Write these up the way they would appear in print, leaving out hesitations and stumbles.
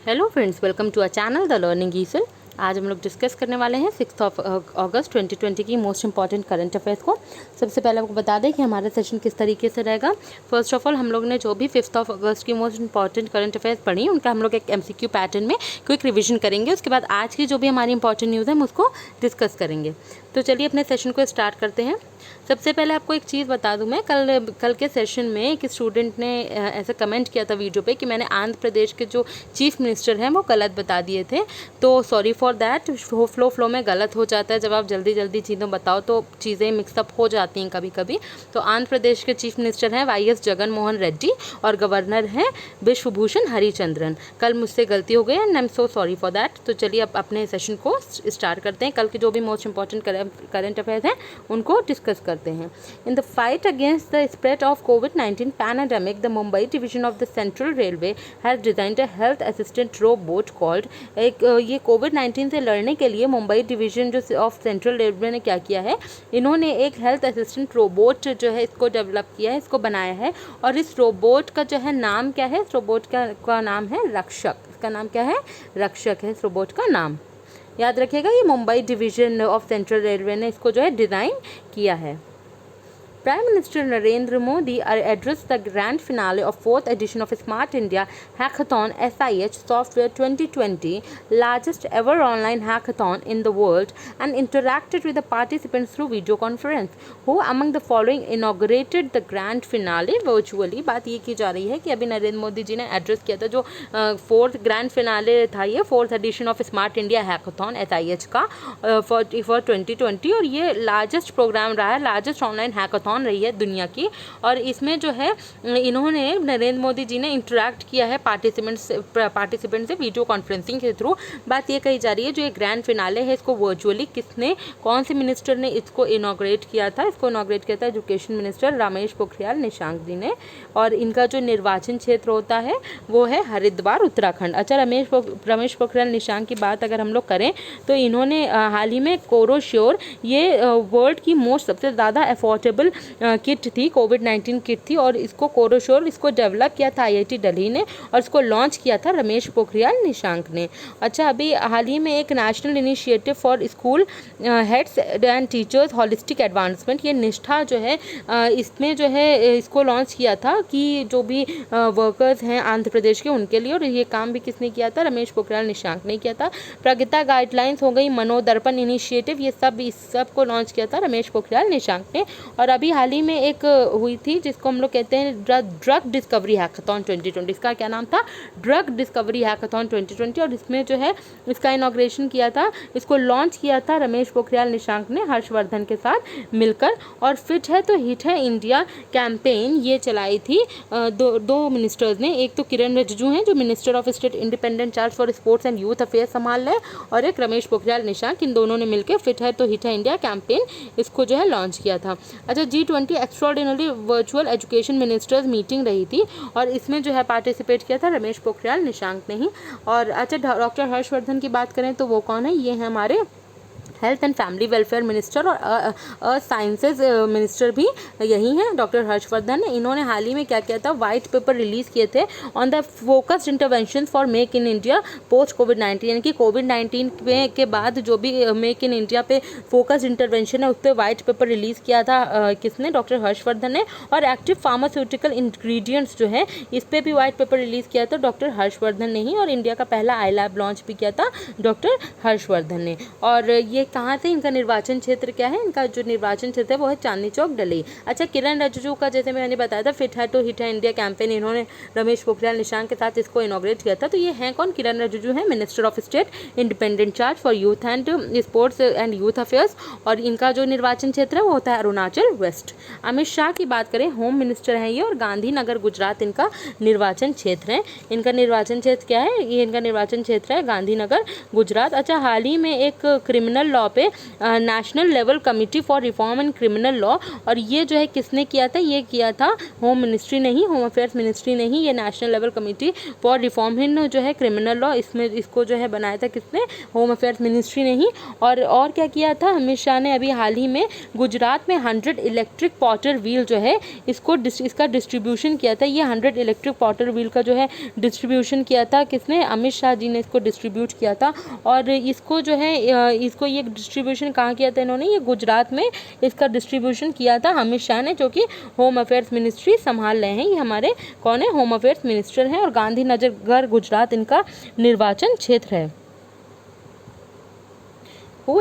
Hello friends, welcome to our channel the learning easel. आज हम लोग डिस्कस करने वाले हैं 6 अगस्त 2020 की मोस्ट इंपॉर्टेंट करंट अफेयर्स को। सबसे पहले आपको बता दें कि हमारा सेशन किस तरीके से रहेगा। फर्स्ट ऑफ ऑल हम लोग ने जो भी 5 अगस्त की मोस्ट इंपॉर्टेंट करंट अफेयर्स पढ़ी उनका हम लोग एक MCQ पैटर्न में क्विक रिविजन करेंगे। उसके बाद आज की जो भी हमारी इंपॉर्टेंट न्यूज़ है हम उसको डिस्कस करेंगे। तो चलिए अपने सेशन को स्टार्ट करते हैं। सबसे पहले आपको एक चीज़ बता दूं, मैं कल के सेशन में एक स्टूडेंट ने ऐसा कमेंट किया था वीडियो पे कि मैंने आंध्र प्रदेश के जो चीफ मिनिस्टर हैं वो गलत बता दिए थे। तो सॉरी फॉर दैट। फ्लो में गलत हो जाता है, जब आप जल्दी जल्दी चीज़ें बताओ तो चीज़ें मिक्सअप हो जाती हैं कभी कभी। तो आंध्र प्रदेश के चीफ मिनिस्टर हैं YS जगन मोहन रेड्डी और गवर्नर हैं विश्वभूषण हरिचंद्रन। कल मुझसे गलती हो गई and I am so sorry for that. तो चलिए अब अपने सेशन को स्टार्ट करते हैं। कल के जो भी मोस्ट इंपॉर्टेंट करंट अफेयर्स हैं उनको डिस्कस करते हैं। In the fight against the spread of COVID-19 pandemic, the Mumbai division of the Central Railway has designed a health assistant robot called ये कोविड-19 से लड़ने के लिए मुंबई डिवीजन जो ऑफ सेंट्रल रेलवे ने क्या किया है, इन्होंने एक हेल्थ असिस्टेंट रोबोट जो है इसको डेवलप किया है, इसको बनाया है। और इस रोबोट का जो है नाम क्या है, इस रोबोट का नाम है रक्षक। इसका नाम क्या है, रक्षक है इस रोबोट का नाम। याद रखिएगा, ये Mumbai division of central railway ने इसको जो है डिज़ाइन किया है। Prime Minister Narendra Modi addressed the grand finale of 4th edition of Smart India Hackathon SIH Software 2020, largest ever online hackathon in the world, and interacted with the participants through video conference. Who among the following inaugurated the grand finale virtually? बात ये की जा रही है कि अभी नरेंद्र मोदी जी ने address किया था जो 4th ग्रैंड फिनाले था, ये 4th edition of smart India hackathon SIH का फॉर 2020, और ये लार्जेस्ट प्रोग्राम रहा है, लार्जेस्ट ऑनलाइन हैकाथॉन रही है दुनिया की। और इसमें जो है इन्होंने नरेंद्र मोदी जी ने इंटरेक्ट किया है पार्टिसिपेंट से वीडियो कॉन्फ्रेंसिंग के थ्रू। बात ये कही जा रही है जो ये ग्रैंड फिनाले है इसको वर्चुअली कौन से मिनिस्टर ने इसको इनॉग्रेट किया था, इसको इनॉग्रेट किया था एजुकेशन मिनिस्टर रमेश पोखरियाल निशंक जी ने। और इनका जो निर्वाचन क्षेत्र होता है वो है हरिद्वार, उत्तराखंड। अच्छा, रमेश पोखरियाल निशंक की बात अगर हम लोग करें तो इन्होंने हाल ही में कोरोश्योर, ये वर्ल्ड की सबसे ज़्यादा अफोर्डेबल किट थी, कोविड-19 किट थी, और इसको कोरोश्योर इसको डेवलप किया था IIT दिल्ली ने, और इसको लॉन्च किया था रमेश पोखरियाल निशंक ने। अच्छा, अभी हाल ही में एक national initiative for school heads and teachers holistic advancement, ये निष्ठा जो है इसमें जो है इसको लॉन्च किया था कि जो भी वर्कर्स हैं आंध्र प्रदेश के उनके लिए, और ये काम भी किसने किया था, रमेश पोखरियाल निशंक ने किया था। प्रगति गाइडलाइंस हो गई, मनोदर्पण इनिशिएटिव, ये सब को लॉन्च किया था रमेश पोखरियाल निशंक ने। और अभी हाल ही में एक हुई थी जिसको हम लोग कहते हैं ड्रग डिस्कवरी हैकाथॉन 2020। इसका क्या नाम था, ड्रग डिस्कवरी हैकाथॉन 2020, और इसमें जो है इसका इनॉग्रेशन किया था, इसको लॉन्च किया था रमेश पोखरियाल निशंक ने हर्षवर्धन के साथ मिलकर। और फिट है तो हिट है इंडिया कैंपेन ये चलाई थी दो मिनिस्टर्स ने। एक तो किरण रिजिजू हैं जो minister of state independent charge for sports and youth affairs संभाल रहे, और एक रमेश पोखरियाल निशंक, इन दोनों ने मिलकर फिट है तो हिट है इंडिया कैंपेन इसको जो है लॉन्च किया था। अच्छा, G20 extraordinary virtual education ministers meeting रही थी, और इसमें जो है पार्टिसिपेट किया था रमेश पोखरियाल निशंक ने ही। और अच्छा, डॉक्टर हर्षवर्धन की बात करें तो वो कौन है, ये है हमारे health and family welfare minister और साइंसेज मिनिस्टर भी यही हैं, डॉक्टर हर्षवर्धन। इन्होंने हाल ही में क्या किया था, वाइट पेपर रिलीज़ किए थे on the focused intervention for make in India post कोविड-19, यानी कि कोविड-19 के बाद जो भी मेक इन इंडिया पे फोकस्ड इंटरवेंशन है उस पर वाइट पेपर रिलीज़ किया था किसने, डॉक्टर हर्षवर्धन ने। और एक्टिव फार्मास्यूटिकल इंग्रेडिएंट्स जो है इस पर भी वाइट पेपर रिलीज़ किया था डॉक्टर हर्षवर्धन ने ही। और इंडिया का पहला iLab लॉन्च भी किया था डॉक्टर हर्षवर्धन ने। और ये कहाँ से, इनका निर्वाचन क्षेत्र क्या है, इनका जो निर्वाचन क्षेत्र है वो है चांदनी चौक दिल्ली। अच्छा, किरण रिजिजू का जैसे मैंने बताया था फिट है तो हिट है इंडिया कैंपेन, इन्होंने रमेश पोखरियाल निशंक के साथ इसको इनॉग्रेट किया था। तो ये हैं कौन, किरण रिजिजू है minister of state independent charge for youth and sports and youth affairs, और इनका जो निर्वाचन क्षेत्र है वो होता है अरुणाचल वेस्ट। अमित शाह की बात करें, होम मिनिस्टर हैं ये, और गांधीनगर गुजरात इनका निर्वाचन क्षेत्र है। इनका निर्वाचन क्षेत्र क्या है, ये इनका निर्वाचन क्षेत्र है गांधीनगर गुजरात। अच्छा, हाल ही में एक क्रिमिनल लॉ पे national level committee for reform and criminal law, और ये जो है किसने किया था, ये किया था होम मिनिस्ट्री ने ही, होम अफेयर्स मिनिस्ट्री ने ही ये national level committee for reform in जो है क्रिमिनल लॉ, इसको जो है बनाया था किसने, होम अफेयर्स मिनिस्ट्री ने ही। और क्या किया था, अमित शाह ने अभी हाल ही में गुजरात में 100 इलेक्ट्रिक पॉटर व्हील जो है इसका डिस्ट्रीब्यूशन किया था। ये 100 इलेक्ट्रिक पॉटर व्हील का जो है डिस्ट्रीब्यूशन किया था किसने, अमित शाह जी ने इसको डिस्ट्रीब्यूट किया था। और इसको जो है इसको ये डिस्ट्रीब्यूशन कहाँ किया था इन्होंने, ये गुजरात में इसका डिस्ट्रीब्यूशन किया था अमित शाह ने, जो कि होम अफेयर्स मिनिस्ट्री संभाल रहे हैं। ये हमारे कौन है, होम अफेयर्स मिनिस्टर हैं, और गांधीनगर गुजरात इनका निर्वाचन क्षेत्र है। Who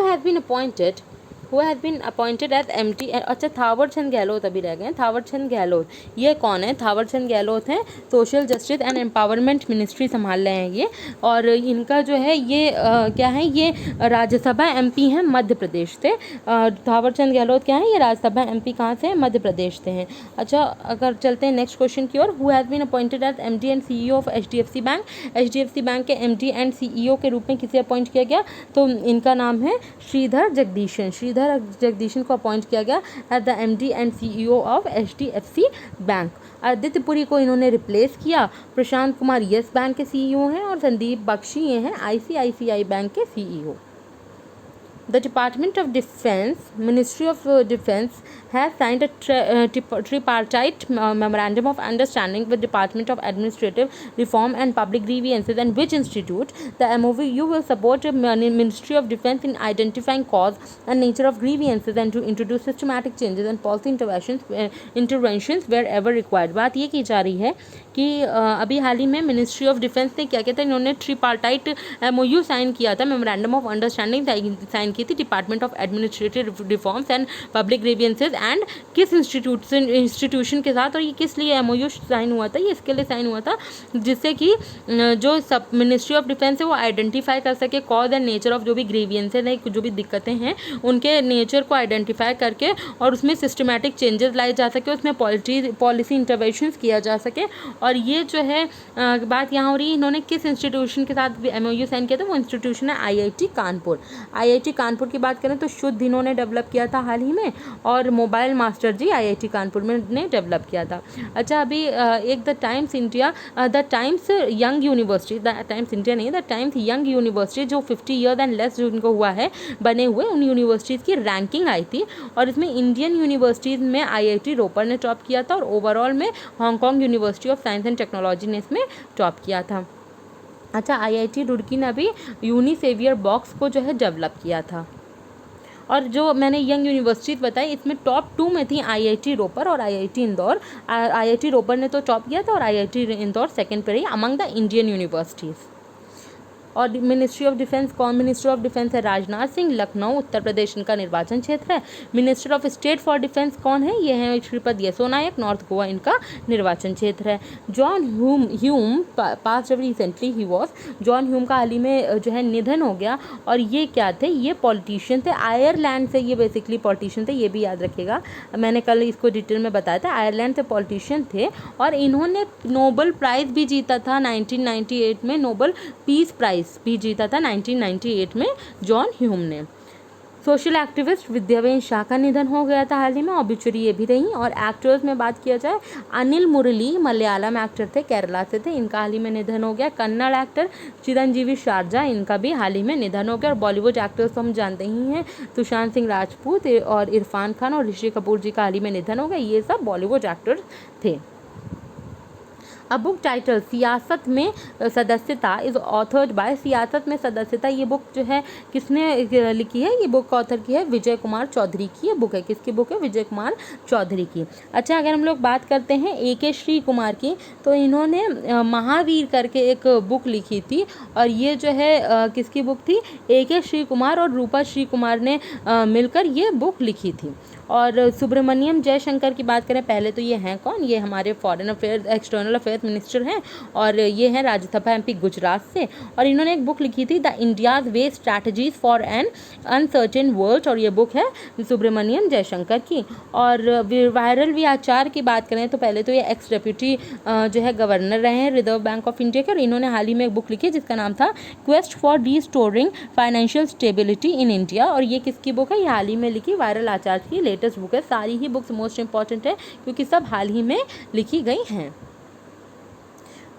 has been appointed as MT। अच्छा, थावर चंद गहलोत अभी रह गए। थावर चंद गहलोत ये कौन है, थावर चंद गहलोत हैं social justice and empowerment ministry संभाल रहे हैं ये, और इनका जो है ये क्या है, ये राज्यसभा MP हैं मध्य प्रदेश से। थावर चंद गहलोत क्या है, ये राज्यसभा MP कहाँ से हैं, मध्य प्रदेश से हैं। अच्छा, अगर चलते हैं नेक्स्ट क्वेश्चन की ओर, who has been appointed as MD and CEO of HDFC bank. HDFC bank के MD एंड CEO के रूप में किसे अपॉइंट किया गया, तो इनका नाम है श्रीधर जगदीशन को अपॉइंट किया गया as the MD and CEO of HDFC bank. Aditya Puri को इन्होंने रिप्लेस किया। प्रशांत कुमार येस बैंक के CEO हैं, और संदीप बख्शी ये हैं ICICI बैंक के CEO। The Department of Defense, Ministry of Defense has signed a tripartite memorandum of understanding with Department of Administrative Reform and Public Grievances, and which institute the MOU will support Ministry of Defense in identifying cause and nature of grievances and to introduce systematic changes and policy interventions wherever required। बात ये की जा रही है कि अभी हाल ही में ministry of defence ने क्या किया था, इन्होंने ट्रिपार्टाइट MOU साइन किया था, मेमोरेंडम ऑफ अंडरस्टैंडिंग साइन की थी department of administrative reforms and public grievances and किस इंस्टीट्यूशन के साथ, और ये किस लिए MOU साइन हुआ था, ये इसके लिए साइन हुआ था जिससे कि जो सब मिनिस्ट्री ऑफ डिफेंस है वो आइडेंटिफाई कर सके कॉज एंड नेचर ऑफ जो भी ग्रीवियंसेस है, जो भी दिक्कतें हैं उनके नेचर को आइडेंटिफाई करके और उसमें सिस्टमैटिक चेंजेस लाए जा सके, उसमें पॉलिसी इंटरवेंशंस किया जा सके। और ये जो है बात यहाँ हो रही है, इन्होंने किस इंस्टीट्यूशन के साथ MOU साइन किया था, वो इंस्टीट्यूशन है IIT कानपुर। IIT कानपुर की बात करें तो शुद्ध इन्होंने डेवलप किया था हाल ही में, और मोबाइल मास्टर जी IIT कानपुर में ने डेवलप किया था। अच्छा, अभी एक द टाइम्स यंग यूनिवर्सिटी जो 50 ईयर एंड लेस जिनको हुआ है बने हुए, उन यूनिवर्सिटीज़ की रैंकिंग आई थी, और इसमें इंडियन यूनिवर्सिटीज़ में IIT रोपर ने टॉप किया था, और ओवरऑल में Hong Kong university of science and technology ने इसमें टॉप किया था। अच्छा, IIT रुड़की ने अभी यूनिसेवियर बॉक्स को जो है डेवलप किया था। और जो मैंने यंग यूनिवर्सिटीज़ बताई इसमें टॉप 2 में थी IIT रोपर और IIT इंदौर। IIT रोपर ने तो टॉप किया था और IIT इंदौर सेकंड पे रही अमंग द इंडियन यूनिवर्सिटीज़। और मिनिस्ट्री ऑफ डिफेंस कौन, मिनिस्टर ऑफ डिफेंस है राजनाथ सिंह, लखनऊ उत्तर प्रदेश इनका निर्वाचन क्षेत्र है। Minister of state for defence कौन है, ये है श्रीपद येसो नायक, नॉर्थ गोवा इनका निर्वाचन क्षेत्र है। जॉन ह्यूम पास जब recently he was, John Hume का हाल ही में जो है निधन हो गया, और ये क्या थे, ये पॉलिटिशियन थे, आयरलैंड से ये बेसिकली पॉलिटिशियन थे, ये भी याद रखिएगा, मैंने कल इसको डिटेल में बताया था, आयरलैंड से पॉलिटिशियन थे, और इन्होंने नोबेल प्राइज़ भी जीता था 1998 में, नोबेल पीस प्राइज़ भी जीता था 1998 में जॉन ह्यूम ने। सोशल एक्टिविस्ट विद्यावेन शाह का निधन हो गया था हाल ही में, ऑबिचुरी ये भी रही। और एक्टर्स में बात किया जाए, अनिल मुरली मलयालम एक्टर थे, केरला से थे, इनका हाल ही में निधन हो गया। कन्नड़ एक्टर चिरंजीवी शारजा, इनका भी हाल ही में निधन हो गया। और बॉलीवुड एक्टर्स तो हम जानते ही हैं, सुशांत सिंह राजपूत और इरफान खान और ऋषि कपूर जी का हाल ही में निधन हो गया, ये सब बॉलीवुड एक्टर्स थे। अब बुक टाइटल सियासत में सदस्यता इज़ ऑथर्ड बाय, सियासत में सदस्यता ये बुक जो है किसने लिखी है, ये बुक ऑथर की है विजय कुमार चौधरी की, ये बुक है किसकी बुक है, विजय कुमार चौधरी की। अच्छा, अगर हम लोग बात करते हैं AK श्री कुमार की, तो इन्होंने महावीर करके एक बुक लिखी थी, और ये जो है किसकी बुक थी, AK श्री कुमार और रूपा श्री कुमार ने मिलकर ये बुक लिखी थी। और सुब्रमण्यम जयशंकर की बात करें, पहले तो ये हैं कौन, ये हमारे foreign affairs external affairs affairs minister हैं और ये हैं राज्यसभा एमपी गुजरात से। और इन्होंने एक बुक लिखी थी the India's way strategies for an uncertain world, और ये बुक है सुब्रमण्यम जयशंकर की। और वायरल वी आचार की बात करें तो पहले तो ये एक्स डेप्यूटी जो है गवर्नर रहे हैं रिजर्व बैंक ऑफ इंडिया के, और इन्होंने हाल ही में एक बुक लिखी जिसका नाम था quest for restoring financial stability in India. और ये किसकी बुक है? ये हाल ही में लिखी वायरल आचार्य की लेटेस्ट बुक है। सारी ही बुक्स मोस्ट इंपॉर्टेंट है क्योंकि सब हाल ही में लिखी गई हैं।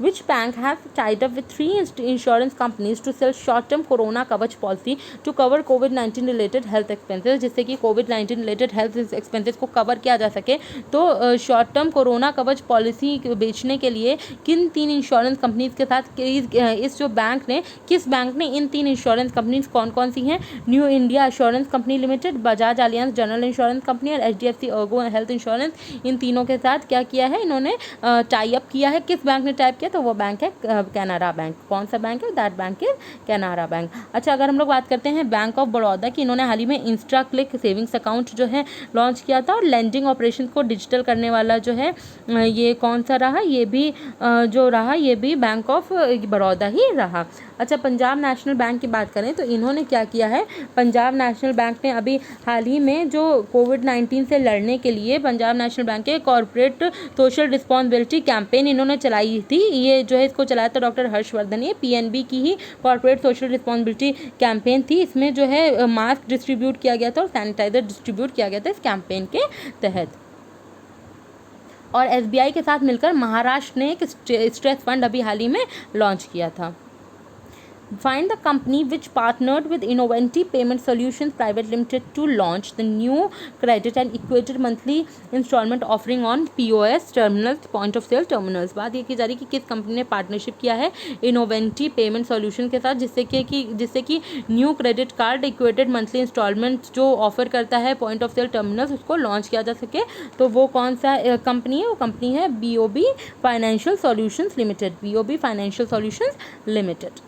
Which bank have tied up with 3 insurance companies to sell short-term Corona Kavach policy to cover COVID-19 related health expenses, जिससे कि COVID-19 related health expenses को कवर किया जा सके। तो शॉर्ट टर्म कोरोना कवच पॉलिसी बेचने के लिए किन 3 इंश्योरेंस कंपनीज के साथ इस जो बैंक ने, किस बैंक ने इन 3 इंश्योरेंस कंपनीज कौन कौन सी हैं? New India assurance company limited, Bajaj Allianz general insurance company और HDFC अर्गो हेल्थ इंश्योरेंस, इन तीनों के साथ क्या किया है इन्होंने? टाई अप किया है। किस बैंक ने टाई अप किया? तो वो बैंक है कैनरा बैंक। कौन सा बैंक है? That bank is Canara bank. अच्छा, अगर हम लोग बात करते हैं बैंक ऑफ बड़ौदा की, इन्होंने हाल ही में इंस्टा क्लिक सेविंग्स अकाउंट जो है लॉन्च किया था, और लेंडिंग ऑपरेशन को डिजिटल करने वाला जो है ये कौन सा रहा? ये भी जो रहा ये भी बैंक ऑफ बड़ौदा ही रहा। अच्छा, पंजाब नेशनल बैंक की बात करें तो इन्होंने क्या किया है? पंजाब नेशनल बैंक ने अभी हाल ही में जो कोविड-19 से लड़ने के लिए पंजाब नेशनल बैंक के कॉर्पोरेट सोशल रिस्पॉन्सिबिलिटी कैंपेन इन्होंने चलाई थी। ये जो है इसको चलाया था डॉक्टर हर्षवर्धन। ये PNB की ही कॉर्पोरेट सोशल रिस्पॉन्सिबिलिटी कैंपेन थी। इसमें जो है मास्क डिस्ट्रीब्यूट किया गया था और सैनिटाइजर डिस्ट्रीब्यूट किया गया था इस कैंपेन के तहत। और SBI के साथ मिलकर महाराष्ट्र ने एक स्ट्रेस फंड अभी हाल ही में लॉन्च किया था। Find the company which partnered with Innoventi Payment Solutions Private Limited to launch the new credit and equated monthly installment offering on POS terminals, point of sale terminals। बात ये की जा रही कि किस कंपनी ने पार्टनरशिप किया है Innoventi Payment Solution के साथ, जिससे कि new credit card equated monthly instalment जो ऑफर करता है पॉइंट ऑफ सेल टर्मिनल्स, उसको लॉन्च किया जा सके। तो वो कौन सा कंपनी है? वो कंपनी है BOB financial solutions limited, BOB financial solutions limited.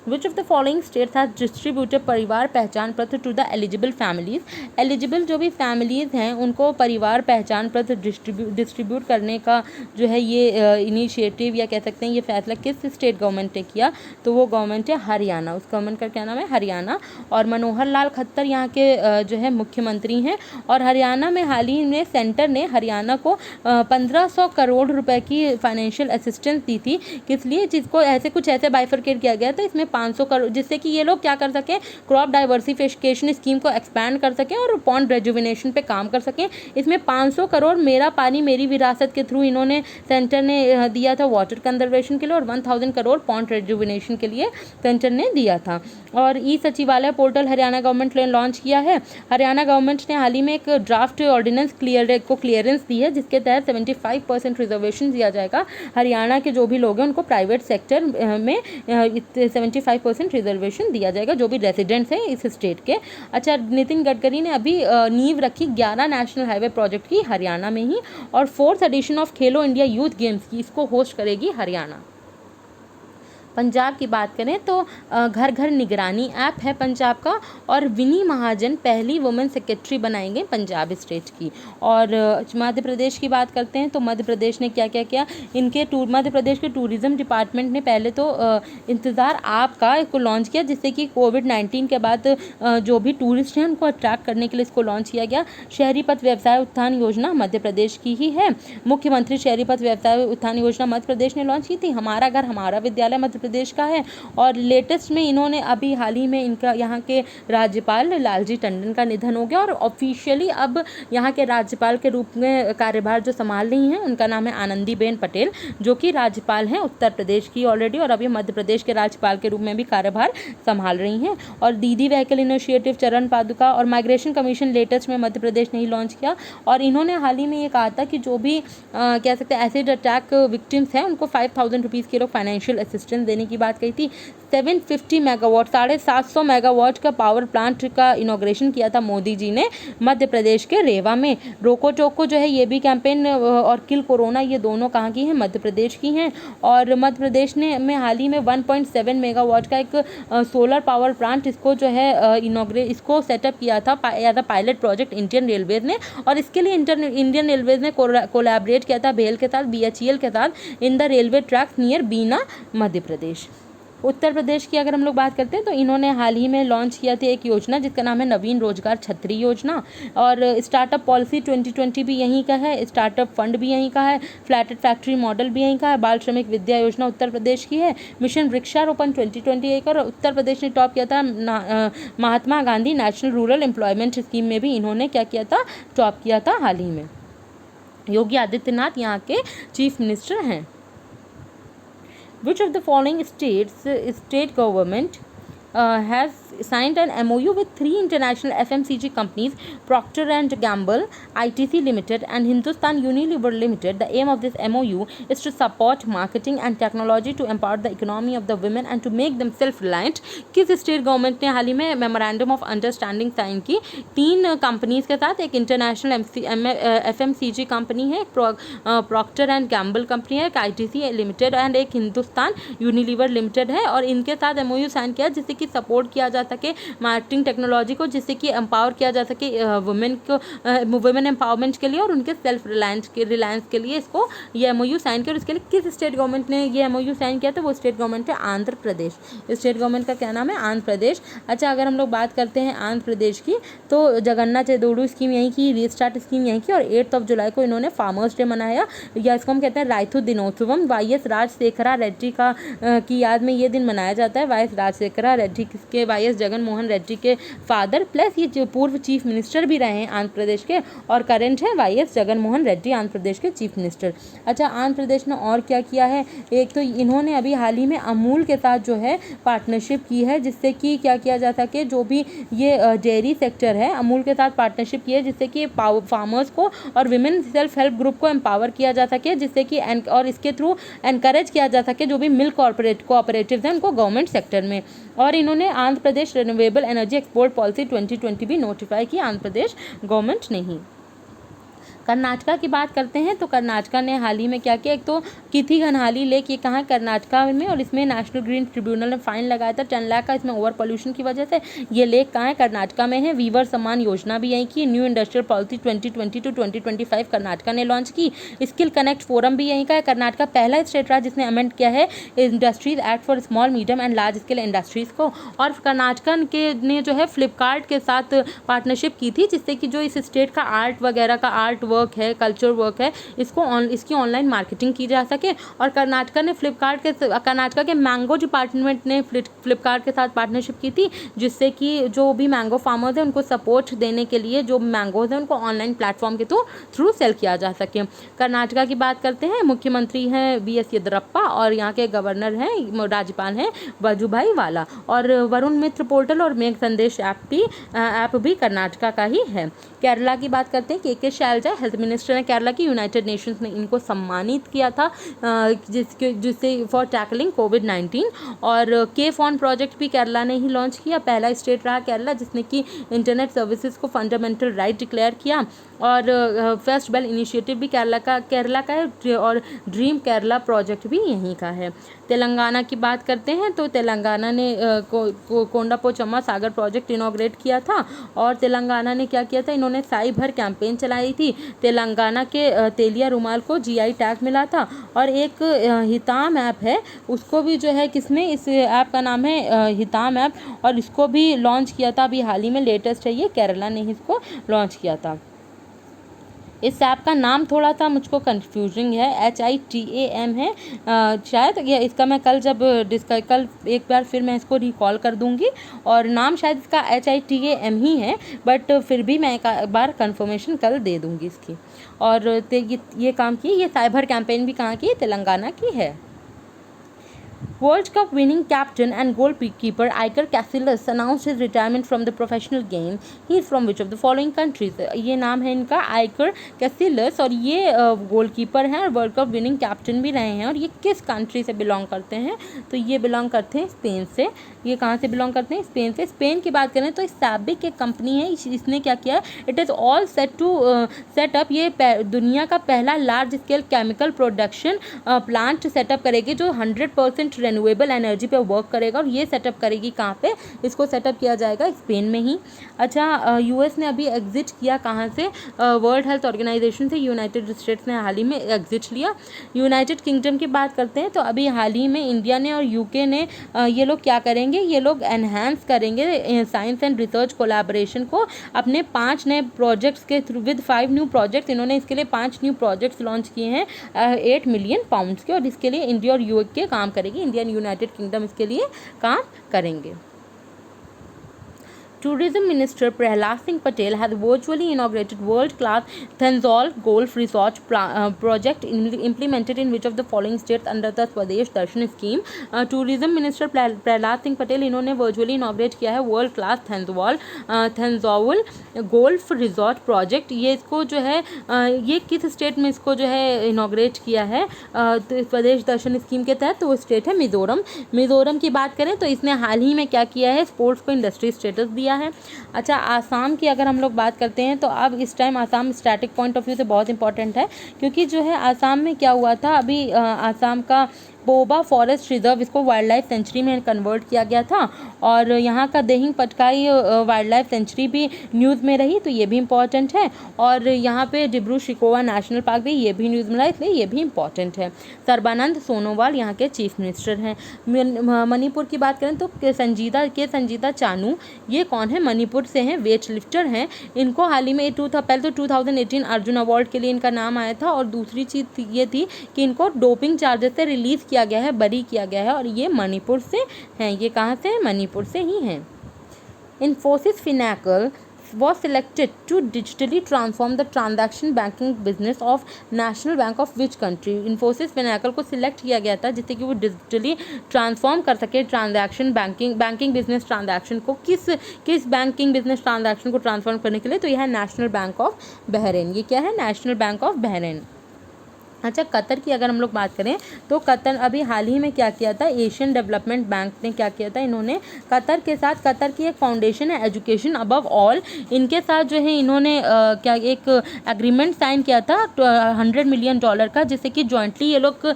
Which of the following states has distributed परिवार पहचान पत्र to the eligible families? Eligible जो भी फैमिलीज़ हैं उनको परिवार पहचान पत्र डिस्ट्रीब्यूट करने का जो है ये इनिशिएटिव या कह सकते हैं ये फैसला किस स्टेट गवर्नमेंट ने किया? तो वो गवर्नमेंट है हरियाणा। उस गवर्नमेंट का क्या नाम है? हरियाणा। और मनोहर लाल खट्टर यहाँ के जो है मुख्यमंत्री हैं। और हरियाणा में हाल ही में सेंटर ने हरियाणा को 1500 करोड़ रुपए की फाइनेंशियल असिस्टेंस दी थी। किस लिए? जिसको ऐसे बाइफरकेट किया गया था इसमें 500 करोड़, जिससे कि ये लोग क्या कर सकें? क्रॉप डाइवर्सिफिकेशन स्कीम को एक्सपैंड कर सकें और पॉन्ड रेजुविनेशन पे काम कर सकें। इसमें 500 करोड़ मेरा पानी मेरी विरासत के थ्रू इन्होंने सेंटर ने दिया था वाटर कंजर्वेशन के लिए, और 1000 करोड़ पॉन्ड रेजुविनेशन के लिए सेंटर ने दिया था। और ई सचिवालय पोर्टल हरियाणा गवर्नमेंट ने लॉन्च किया है। हरियाणा गवर्नमेंट ने हाल ही में एक ड्राफ्ट ऑर्डिनेंस क्लियरेंस दी है जिसके तहत 75% रिजर्वेशन दिया जाएगा। हरियाणा के जो भी लोग हैं उनको प्राइवेट सेक्टर में 75% रिजर्वेशन दिया जाएगा, जो भी रेजिडेंट्स हैं इस स्टेट के। अच्छा, नितिन गडकरी ने अभी नींव रखी 11 नेशनल हाईवे प्रोजेक्ट की हरियाणा में ही, और 4th edition of Khelo India youth games की इसको होस्ट करेगी हरियाणा। पंजाब की बात करें तो घर घर निगरानी ऐप है पंजाब का, और विनी महाजन पहली वुमेन सेक्रेटरी बनाई गई पंजाब स्टेट की। और मध्य प्रदेश की बात करते हैं तो मध्य प्रदेश ने क्या क्या किया? मध्य प्रदेश के टूरिज़्म डिपार्टमेंट ने पहले तो इंतज़ार आप का इसको लॉन्च किया, जिससे कि कोविड-19 के बाद जो भी टूरिस्ट हैं उनको अट्रैक्ट करने के लिए इसको लॉन्च किया गया। शहरी पथ व्यवसाय उत्थान योजना मध्य प्रदेश की ही है। मुख्यमंत्री शहरी पथ व्यवसाय उत्थान योजना मध्य प्रदेश ने लॉन्च की थी। हमारा घर हमारा विद्यालय मध्य प्रदेश का है। और लेटेस्ट में इन्होंने अभी हाल ही में इनका यहाँ के राज्यपाल लालजी टंडन का निधन हो गया, और ऑफिशियली अब यहाँ के राज्यपाल के रूप में कार्यभार जो संभाल रही हैं उनका नाम है आनंदीबेन पटेल, जो कि राज्यपाल हैं उत्तर प्रदेश की ऑलरेडी, और अभी मध्य प्रदेश के राज्यपाल के रूप में भी कार्यभार संभाल रही हैं। और दीदी व्हीकल इनिशिएटिव चरण पादुका और माइग्रेशन कमीशन लेटेस्ट में मध्य प्रदेश ने ही लॉन्च किया। और इन्होंने हाल ही में ये कहा था कि जो भी कह सकते हैं एसिड अटैक विक्टिम्स हैं उनको 5000 रुपीज़ की लोग फाइनेंशियल असिस्टेंस देने की बात कही थी। 750 मेगावाट 750 मेगावाट का पावर प्लांट का इनॉग्रेशन किया था मोदी जी ने मध्य प्रदेश के रेवा में। रोको टोको जो है ये भी कैंपेन और किल कोरोना ये दोनों कहाँ की हैं, मध्य प्रदेश की हैं। और मध्य प्रदेश ने में हाल ही में 1.7 मेगावाट का एक सोलर पावर प्लांट इसको जो है इसको सेटअप किया था पायलट प्रोजेक्ट इंडियन रेलवेज ने। और इसके लिए इंडियन रेलवेज ने कोलैबोरेट किया था BHEL के साथ, BHEL के साथ in the railway tracks near Bina Madhya Pradesh. Uttar Pradesh की अगर हम लोग बात करते हैं तो इन्होंने हाल ही में लॉन्च किया था एक योजना जिसका नाम है नवीन रोजगार छतरी योजना। और स्टार्टअप पॉलिसी 2020 भी यहीं का है, स्टार्टअप फंड भी यहीं का है, फ्लैटेड फैक्ट्री मॉडल भी यहीं का है, बाल श्रमिक विद्या योजना उत्तर प्रदेश की है, मिशन वृक्षारोपण 2021 और उत्तर प्रदेश ने टॉप किया था Mahatma Gandhi national rural employment scheme में भी इन्होंने क्या किया था, टॉप किया था हाल ही में। योगी आदित्यनाथ यहाँ के चीफ मिनिस्टर हैं। Which of the following state government has signed an MOU with 3 international FMCG companies, Procter and Gamble, ITC Limited and Hindustan Unilever Limited? The aim of this MOU is to support marketing and technology to empower the economy of the women and to make them self-reliant. किस state government ने हाल ही में memorandum of understanding sign की 3 companies के साथ? एक international FMCG company है, Procter and Gamble company है, एक ITC लिमिटेड एंड एक हिंदुस्तान यूनिलीवर लिमिटेड है। और इनके साथ MOU साइन किया जिससे कि सपोर्ट किया जा सके मार्केटिंग टेक्नोलॉजी को, जिससे कि एम्पावर किया जा सके वुमेन एम्पावरमेंट के लिए और उनके सेल्फ रिलायंस के लिए इसको ये MOU साइन किया। और इसके लिए किस स्टेट गवर्नमेंट ने ये MOU साइन किया? तो वो स्टेट गवर्नमेंट है आंध्र प्रदेश। स्टेट गवर्नमेंट का क्या नाम है? आंध्र प्रदेश। अच्छा, अगर हम लोग बात करते हैं आंध्र प्रदेश की तो जगन्नाथ चेदोडू स्कीम यहीं की, रीस्टार्ट स्कीम यहीं की। और 8 जुलाई को इन्होंने फार्मर्स डे मनाया, या इसको हम कहते हैं राइथु दिनोत्सवम। YS राजशेखरा रेड्डी की याद में ये दिन मनाया जाता है। YS राजशेखरा रेड्डी के YS जगन मोहन रेड्डी के फादर, प्लस ये जो पूर्व चीफ मिनिस्टर भी रहे हैं आंध्र प्रदेश के और करेंट है YS जगन मोहन रेड्डी आंध्र प्रदेश के चीफ मिनिस्टर। अच्छा, आंध्र प्रदेश ने और क्या किया है? एक तो इन्होंने अभी हाल ही में अमूल के साथ जो है पार्टनरशिप की है, जिससे कि क्या किया जा सके, जो भी ये डेयरी सेक्टर है अमूल के साथ पार्टनरशिप की है, जिससे कि फार्मर्स को और विमेन सेल्फ हेल्प ग्रुप को एम्पावर किया जा सके, जिससे कि और इसके थ्रू एनकरेज किया जा सके जो भी मिल्क कोऑपरेटिव्स हैं उनको गवर्नमेंट सेक्टर में। और इन्होंने Andhra Pradesh renewable energy export policy 2020 भी नोटिफाई की आंध्र प्रदेश गवर्नमेंट ने ही। कर्नाटका की बात करते हैं तो कर्नाटका ने हाल ही में क्या किया? एक तो किथी घनहाली लेक, ये कहाँ? कर्नाटका में। और इसमें नेशनल ग्रीन ट्रिब्यूनल ने फाइन लगाया था 10 लाख का, इसमें ओवर पॉल्यूशन की वजह से। ये लेक कहाँ है? कर्नाटका में है। वीवर सम्मान योजना भी यहीं की। New industrial policy 2020 to 2025 Karnataka ने लॉन्च की। स्किल कनेक्ट फोरम भी यहीं का है। कर्नाटका पहला स्टेट रहा जिसने अमेंड किया है industries act for small medium and large scale industries को। और कर्नाटका ने जो है फ्लिपकार्ट के साथ पार्टनरशिप की थी, जिससे कि जो इस स्टेट का आर्ट वगैरह का आर्ट वर्क है, कल्चर वर्क है, इसकी ऑनलाइन मार्केटिंग की जा सके। और कर्नाटका के मैंगो डिपार्टमेंट ने फ्लिपकार्ट के साथ पार्टनरशिप की थी, जिससे कि जो भी मैंगो फार्मर्स हैं उनको सपोर्ट देने के लिए जो मैंगोज हैं उनको ऑनलाइन प्लेटफॉर्म के थ्रू सेल किया जा सके। कर्नाटका की बात करते हैं, मुख्यमंत्री हैं BS येदियुरप्पा और यहाँ के गवर्नर हैं, राज्यपाल हैं वजुभाई वाला। और वरुण मित्र पोर्टल और मेघ संदेश ऐप भी कर्नाटका का ही है। केरला की बात करते हैं, KK शैलजा हेल्थ मिनिस्टर हैं केरला की। यूनाइटेड नेशंस ने इनको सम्मानित किया था जिससे फॉर टैकलिंग कोविड-19। और KFON प्रोजेक्ट भी केरला ने ही लॉन्च किया। पहला स्टेट रहा केरला जिसने कि इंटरनेट सर्विसेज को फंडामेंटल राइट डिक्लेयर किया। और फर्स्ट बेल इनिशिएटिव भी केरला का है और ड्रीम केरला प्रोजेक्ट भी यहीं का है। तेलंगाना की बात करते हैं तो तेलंगाना ने कोंडापोचम्मा सागर प्रोजेक्ट इनॉग्रेट किया था। और तेलंगाना ने क्या किया था? इन्होंने साई भर कैंपेन चलाई थी। तेलंगाना के तेलिया रुमाल को GI टैग मिला था। और एक हिताम ऐप है, उसको भी जो है किसने, इस ऐप का नाम है हिताम ऐप, और इसको भी लॉन्च किया था अभी हाल ही में, लेटेस्ट है ये, केरला ने ही इसको लॉन्च किया था। इस ऐप का नाम थोड़ा सा मुझको कंफ्यूजिंग है, HITAM है शायद। ये इसका मैं कल एक बार फिर मैं इसको रिकॉल कर दूंगी, और नाम शायद इसका HITAM ही है, बट फिर भी मैं एक बार कंफर्मेशन कल दे दूंगी इसकी। और ये काम की, ये साइबर कैंपेन भी कहाँ की? तेलंगाना की है। World Cup winning captain and goalkeeper Iker Casillas announced his retirement from the professional game. He is from which of the following countries? ये नाम है इनका आइकर कैसिलस और ये गोलकीपर हैं और वर्ल्ड कप विनिंग कैप्टन भी रहे हैं। और ये किस कंट्री से बिलोंग करते हैं? तो ये बिलोंग करते हैं स्पेन से। ये कहाँ से बिलोंग करते हैं? स्पेन से। स्पेन की बात करें तो सैबिक एक कंपनी है, इसने क्या किया? It is all set to setup, ये दुनिया का पहला large scale chemical production plant setup करेगी जो 100% रिन्यूएबल एनर्जी पे वर्क करेगा। और ये सेटअप करेगी कहाँ पे? इसको सेटअप किया जाएगा स्पेन में ही। अच्छा, यूएस ने अभी एग्जिट किया कहाँ से? वर्ल्ड हेल्थ ऑर्गेनाइजेशन से यूनाइटेड स्टेट्स ने हाल ही में एग्जिट लिया। यूनाइटेड किंगडम की बात करते हैं तो अभी हाल ही में इंडिया ने और यूके ने ये लोग क्या करेंगे? ये लोग एनहांस करेंगे साइंस एंड रिसर्च कोलैबोरेशन को अपने 5 नए प्रोजेक्ट्स के थ्रू। विद 5 न्यू प्रोजेक्ट्स, इन्होंने इसके लिए 5 न्यू प्रोजेक्ट्स लॉन्च किए हैं 8 मिलियन पाउंड्स के। और इसके लिए इंडिया और यूके काम करेगी, इंडिया एंड यूनाइटेड किंगडम इसके लिए काम करेंगे। Tourism Minister Prahlad Singh Patel has virtually inaugurated world-class Thanzol Golf Resort project implemented in which of the following states under the Swadesh Darshan scheme? Tourism Minister Prahlad Singh Patel इन्होंने virtually inaugurate किया है world class Thenzawl golf resort project. ये इसको जो है ये किस state में इसको जो है इनाग्रेट किया है? तो स्वदेश दर्शन स्कीम के तहत, तो वो स्टेट है मिजोरम। मिजोरम की बात करें तो इसने हाल ही में क्या किया है? स्पोर्ट्स को इंडस्ट्री स्टेटस दिया है। अच्छा, आसाम की अगर हम लोग बात करते हैं तो अब इस time Assam static point of view से बहुत इंपॉर्टेंट है, क्योंकि जो है आसाम में क्या हुआ था, अभी आसाम का बोबा फॉरेस्ट रिजर्व इसको वाइल्ड लाइफ सेंचुरी में कन्वर्ट किया गया था। और यहाँ का Dehing Patkai wild life sanctuary भी न्यूज़ में रही, तो ये भी इम्पॉर्टेंट है। और यहाँ पे डिब्रू शिकोवा नेशनल पार्क भी, ये भी न्यूज़ में रहा, इसलिए ये भी इम्पॉर्टेंट है। सर्बानंद सोनोवाल यहाँ के चीफ मिनिस्टर हैं। मणिपुर की बात करें तो संजीदा चानू, ये कौन है? मणिपुर से हैं, वेट लिफ्टर हैं। इनको हाल ही में पहले तो 2018 अर्जुन अवार्ड के लिए इनका नाम आया था, और दूसरी चीज़ ये थी कि इनको डोपिंग चार्जेस से रिलीज़ किया गया है, बरी किया गया है, और ये मणिपुर से हैं। ये कहाँ से हैं? मणिपुर से ही हैं। Infosys Finacle was selected to digitally transform the transaction banking business of National Bank of which country? Infosys Finacle को सिलेक्ट किया गया था जिससे कि वो डिजिटली ट्रांसफॉर्म कर सके ट्रांजैक्शन बैंकिंग बिजनेस ट्रांजैक्शन को। किस बैंकिंग बिजनेस ट्रांजैक्शन को ट्रांसफॉर्म करने के लिए? तो यह है नेशनल बैंक ऑफ बहरीन। ये क्या है? National bank of Bahrain. अच्छा, कतर की अगर हम लोग बात करें तो कतर अभी हाल ही में क्या किया था? एशियन डेवलपमेंट बैंक ने क्या किया था? इन्होंने कतर के साथ, कतर की एक फाउंडेशन है एजुकेशन अबव ऑल, इनके साथ जो है इन्होंने क्या एक एग्रीमेंट साइन किया था $100 मिलियन का, जिससे कि जॉइंटली ये लोग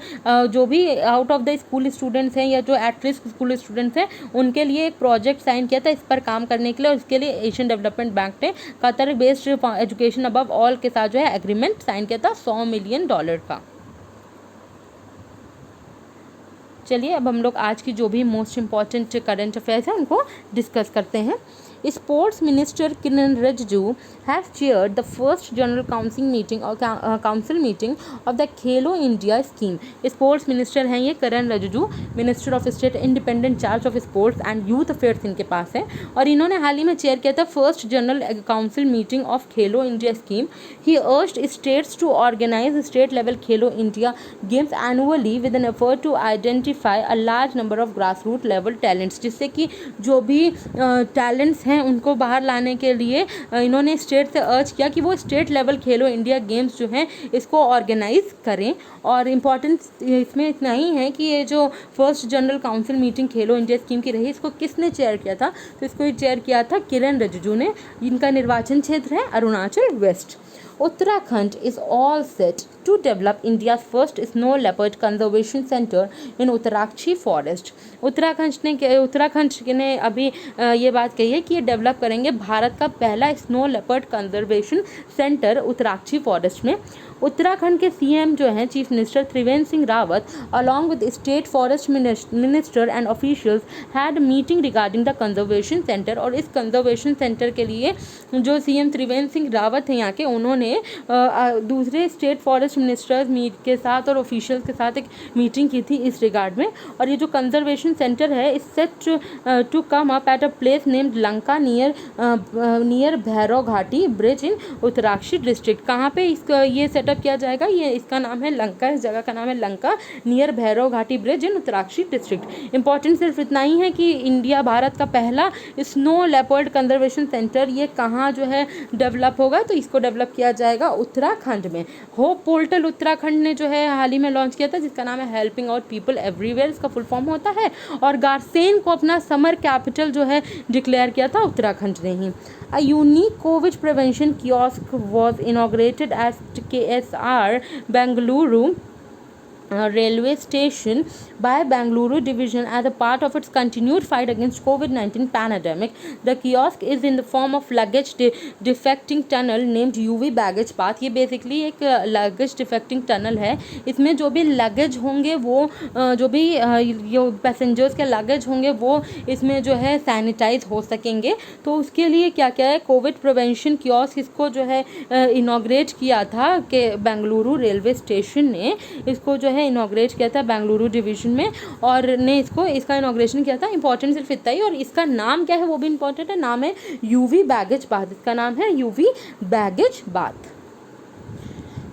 जो भी out of the school students हैं या जो एट रिस्क स्कूल स्टूडेंट्स हैं उनके लिए एक प्रोजेक्ट साइन किया था इस पर काम करने के लिए। और इसके लिए एशियन डेवलपमेंट बैंक ने Qatar based education above all के साथ जो है एग्रीमेंट साइन किया था $100 मिलियन का। चलिए अब हम लोग आज की जो भी मोस्ट इम्पॉर्टेंट करंट अफेयर्स हैं उनको डिस्कस करते हैं। Sports minister Kiran Rijiju have chaired the first general council meeting of the Khelo India scheme. Sports minister हैं ये Kiran Rijiju, minister of state independent charge of sports and youth affairs इनके पास है। और इन्होंने हाल ही में चेयर किया था first general council meeting of Khelo India scheme. He urged states to organise state level Khelo India games annually with an effort to identify a large number of grass root level talents, जिससे कि जो भी talents हैं उनको बाहर लाने के लिए इन्होंने स्टेट से अर्ज किया कि वो state level Khelo India games जो हैं इसको ऑर्गेनाइज करें। और इम्पॉर्टेंस इसमें इतना ही है कि ये जो फर्स्ट जनरल काउंसिल मीटिंग खेलो इंडिया स्कीम की रही, इसको किसने चेयर किया था? तो इसको चेयर किया था किरण रिजिजू ने। इनका निर्वाचन क्षेत्र है Arunachal West. Uttarakhand is all set to develop India's first snow leopard conservation center in Uttarakshi forest. Uttarakhand ने अभी ये बात कही है कि ये डेवलप करेंगे भारत का पहला snow leopard conservation centre Uttarkashi forest में। उत्तराखंड के सीएम जो हैं chief minister Trivendra Singh Rawat along with state forest minister and officials had meeting regarding the conservation centre. और इस कंजर्वेशन सेंटर के लिए जो सीएम त्रिवेंद्र सिंह रावत हैं यहाँ के, उन्होंने इन्होंने दूसरे स्टेट फॉरेस्ट मिनिस्टर्स के साथ और ऑफिशियल्स के साथ एक मीटिंग की थी इस रिगार्ड में। और ये जो कंजर्वेशन सेंटर है is set to come up at a place named Lanka near Bhairav Ghati bridge in Uttarakhand district. कहाँ पे ये सेटअप किया जाएगा? ये इसका नाम है लंका, इस जगह का नाम है लंका नियर भैरव घाटी ब्रिज इन उत्तराखंड डिस्ट्रिक्ट। इंपॉर्टेंट सिर्फ इतना ही है कि इंडिया भारत का पहला स्नो लेपर्ड कंजर्वेशन सेंटर ये कहाँ जो है डेवलप होगा, तो इसको डेवलप किया जाएगा उत्तराखंड में। होप पोर्टल उत्तराखंड ने जो है हाल ही में लॉन्च किया था, जिसका नाम है हेल्पिंग आउट पीपल एवरीवेयर, इसका फुल फॉर्म होता है। और गारसेन को अपना समर कैपिटल जो है डिक्लेयर किया था उत्तराखंड ने ही। A unique COVID prevention kiosk was inaugurated at KSR Bengaluru railway station by Bengaluru division as a part of its continued fight against COVID-19 pandemic. The kiosk is in the form of luggage defecting tunnel named UV baggage path. ये basically एक luggage defecting tunnel है। इसमें जो भी luggage होंगे वो जो भी पैसेंजर्स के लगेज होंगे वो इसमें जो है सैनिटाइज हो सकेंगे। तो उसके लिए क्या क्या है, कोविड प्रिवेंशन कियोस्क इसको जो है इनॉग्रेट किया था कि बेंगलुरु रेलवे स्टेशन ने इसको जो है इनॉग्रेट किया था बेंगलुरु डिवीजन में, और ने इसका इनॉग्रेशन किया था। इंपॉर्टेंट सिर्फ इतना ही, और इसका नाम क्या है वो भी इंपॉर्टेंट है, नाम है यूवी बैगेज बाथ। इसका नाम है UV baggage bath.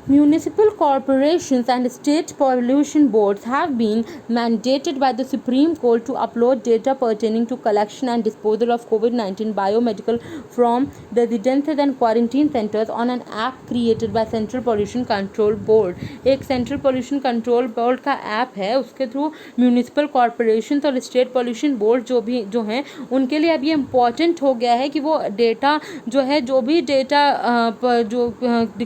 Municipal corporations and state pollution boards have been mandated by the Supreme Court to upload data pertaining to collection and disposal of COVID-19 biomedical from residences and quarantine centers on an app created by Central Pollution Control Board. एक Central Pollution Control Board का app है, उसके through municipal corporation और state pollution board जो हैं उनके लिए अब ये इम्पॉर्टेंट हो गया है कि वो डेटा जो है, जो भी डेटा जो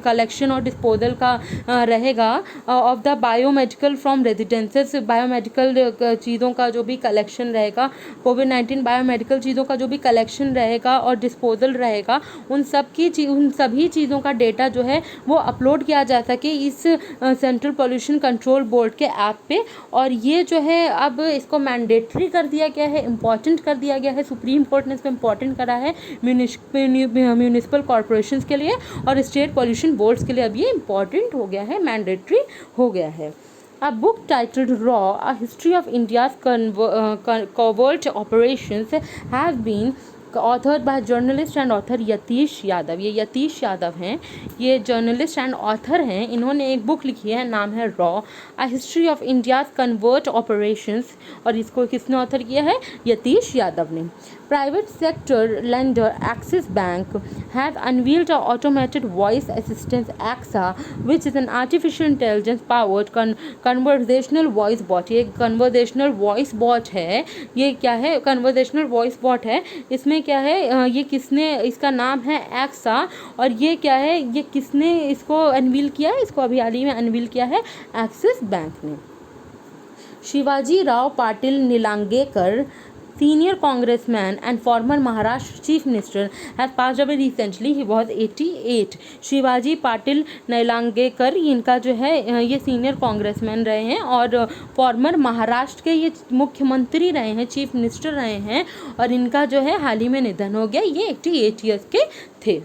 कलेक्शन और डिस्पोजल का रहेगा of the biomedical from residences, biomedical चीज़ों का जो भी कलेक्शन रहेगा, कोविड-19 बायोमेडिकल चीज़ों का जो भी कलेक्शन रहेगा और डिस्पोजल रहेगा, उन सभी चीज़ों का डेटा जो है वो अपलोड किया जा सके इस सेंट्रल पॉल्यूशन कंट्रोल बोर्ड के ऐप पे। और ये जो है अब इसको मैंडेटरी कर दिया गया है, इम्पॉर्टेंट कर दिया गया है, सुप्रीम कोर्ट ने इसको इम्पॉर्टेंट करा है म्यूनिसिपल कॉरपोरेशंस के लिए और स्टेट पॉल्यूशन बोर्ड्स के लिए। अब ये इम्पॉर्टेंट हो गया है, मैंडेटरी हो गया है। A book titled Raw: A History of India's Covert Operations has been authored by journalist and author Yatish Yadav. ये यतीश यादव हैं, ये जर्नलिस्ट एंड ऑथर हैं। इन्होंने एक बुक लिखी है, नाम है raw a history of India's convert operations, और इसको किसने ऑथर किया है? यतीश यादव ने। Private sector lender Axis Bank has unveiled an automated voice assistant AXA, which is an artificial intelligence powered conversational voice bot. ये conversational voice bot है। ये क्या है? conversational voice bot है। इसमें क्या है, ये किसने, इसका नाम है AXA, और ये क्या है, ये किसने इसको अनवील किया है? इसको अभी हाल ही में अनवील किया है एक्सिस बैंक ने। Shivaji Rao Patil Nilangekar, senior congressman and former Maharashtra chief minister, has passed away recently. He was 88. Shivaji Patil Nilangekar, इनका जो है ये सीनियर कांग्रेसमैन रहे हैं और फॉर्मर महाराष्ट्र के ये मुख्यमंत्री रहे हैं, चीफ मिनिस्टर रहे हैं, और इनका जो है हाल ही में निधन हो गया। ये 88 ईयर्स के थे।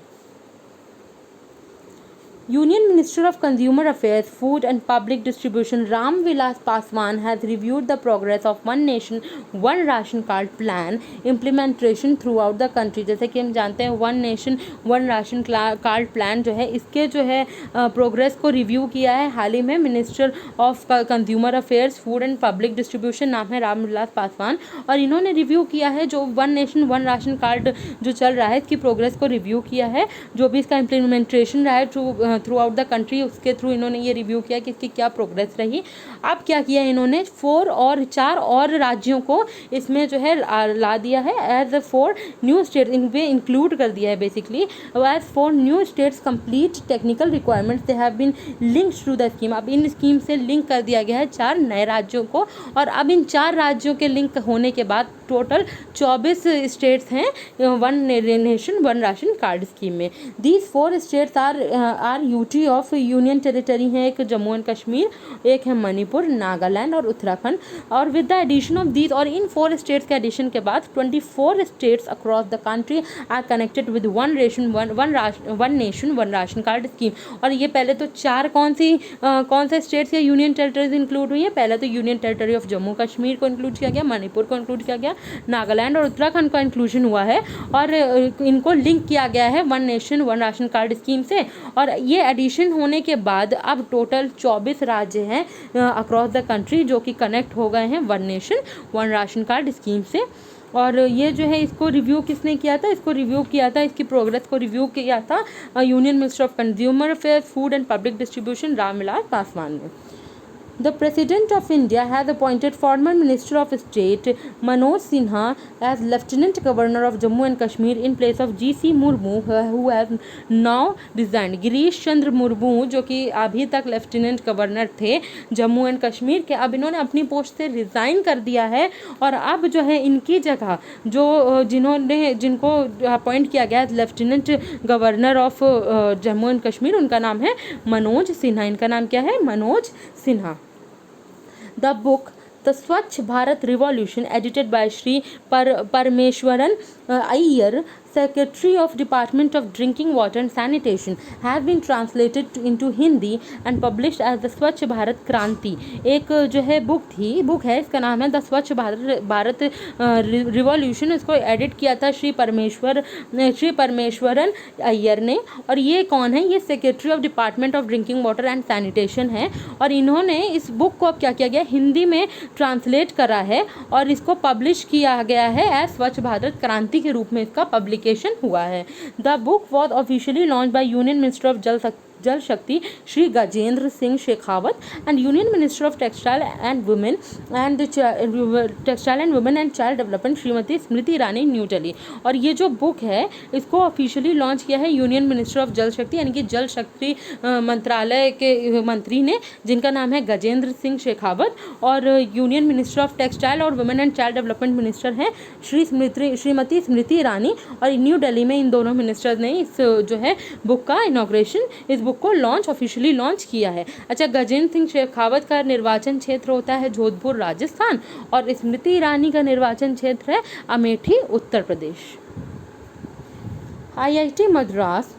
Union Minister of Consumer Affairs, Food and Public Distribution Ram Vilas Paswan has reviewed the progress of One Nation One Ration Card plan implementation throughout the country। जैसे कि हम जानते हैं One Nation One Ration Card plan जो है, इसके जो है प्रोग्रेस को रिव्यू किया है हाल ही में minister of consumer affairs, food and public distribution, नाम है राम विलास पासवान, और इन्होंने रिव्यू किया है जो one nation one ration card जो चल रहा है इसकी प्रोग्रेस को रिव्यू किया है, जो भी इसका इम्प्लीमेंटेशन रहा है थ्रू आउट द कंट्री, उसके थ्रू इन्होंने ये रिव्यू किया कि इसकी क्या प्रोग्रेस रही। अब क्या किया इन्होंने, 4 और राज्यों को इसमें जो है ला दिया है एज 4 न्यू स्टेट्स, इनमें इंक्लूड कर दिया है basically as 4 new states complete technical requirements they have been linked to the scheme. अब इन स्कीम से लिंक कर दिया गया है 4 नए राज्यों को, और अब इन 4 राज्यों के लिंक होने के बाद टोटल 24 स्टेट्स हैं one nation one ration card scheme में। These 4 states are UT of union territory हैं, एक जम्मू एंड कश्मीर, एक है मणिपुर, नागालैंड और उत्तराखंड। और with the addition of these, और इन 4 स्टेट्स के एडिशन के बाद 24 states across the country are connected with one nation one ration card scheme. और ये पहले तो 4 कौन से स्टेट्स या यूनियन टेरिटरीज इंक्लूड हुई है? पहले तो union territory of Jammu Kashmir को इंक्लूड किया गया, मणिपुर को इंक्लूड किया गया, नागालैंड और उत्तराखंड का इंक्लूजन हुआ है, और इनको लिंक किया गया है one nation one ration card scheme से। और ये एडिशन होने के बाद अब टोटल 24 राज्य हैं अक्रॉस द कंट्री जो कि कनेक्ट हो गए हैं one nation one ration card scheme से। और ये जो है इसको रिव्यू किसने किया था? इसकी प्रोग्रेस को रिव्यू किया था union minister of consumer affairs, food and public distribution Ramvilas Paswan ने। The President of India has appointed former Minister of State Manoj Sinha as Lieutenant Governor of Jammu and Kashmir in place of G.C. Murmu, who has now resigned. Girish Chandra Murmu जो कि अभी तक lieutenant governor थे Jammu and Kashmir के, अब इन्होंने अपनी post से रिज़ाइन कर दिया है। और अब जो है इनकी जगह जिनको अपॉइंट किया गया lieutenant governor of Jammu and Kashmir, उनका नाम है मनोज सिन्हा। इनका नाम क्या है? Manoj Sinha. The book The Swachh Bharat Revolution, edited by Shri Parameshwaran Iyer, Secretary of Department of Drinking Water and Sanitation, has been translated into Hindi and published as The Swachh Bharat Kranti। एक जो है book है, इसका नाम है the स्वच्छ Bharat revolution. इसको edit किया था श्री परमेश्वरन अय्यर ने। और ये कौन है? ये secretary of department of drinking water and sanitation है। और इन्होंने इस बुक को अब क्या किया गया? हिंदी में ट्रांसलेट करा है और इसको पब्लिश किया गया है एज स्वच्छ भारत क्रांति के रूप में इसका पब्लिकेशन हुआ है। The book was officially launch by union minister of जल शक्ति Shri Gajendra Singh Shekhawat and union minister of textile and women and child development Shrimati Smriti Irani, new Delhi. और ये जो बुक है इसको ऑफिशियली लॉन्च किया है यूनियन मिनिस्टर ऑफ जल शक्ति, यानी कि जल शक्ति मंत्रालय के मंत्री ने, जिनका नाम है गजेंद्र सिंह शेखावत। और यूनियन मिनिस्टर ऑफ टेक्सटाइल और women and child development minister हैं श्रीमती स्मृति ईरानी। और न्यू दिल्ली में इन दोनों मिनिस्टर्स ने इस जो है बुक का इनॉग्रेशन, इस बुक को ऑफिशियली लॉन्च किया है। अच्छा, गजेंद्र सिंह शेखावत का निर्वाचन क्षेत्र होता है जोधपुर राजस्थान, और स्मृति ईरानी का निर्वाचन क्षेत्र है Amethi Uttar Pradesh. IIT Madras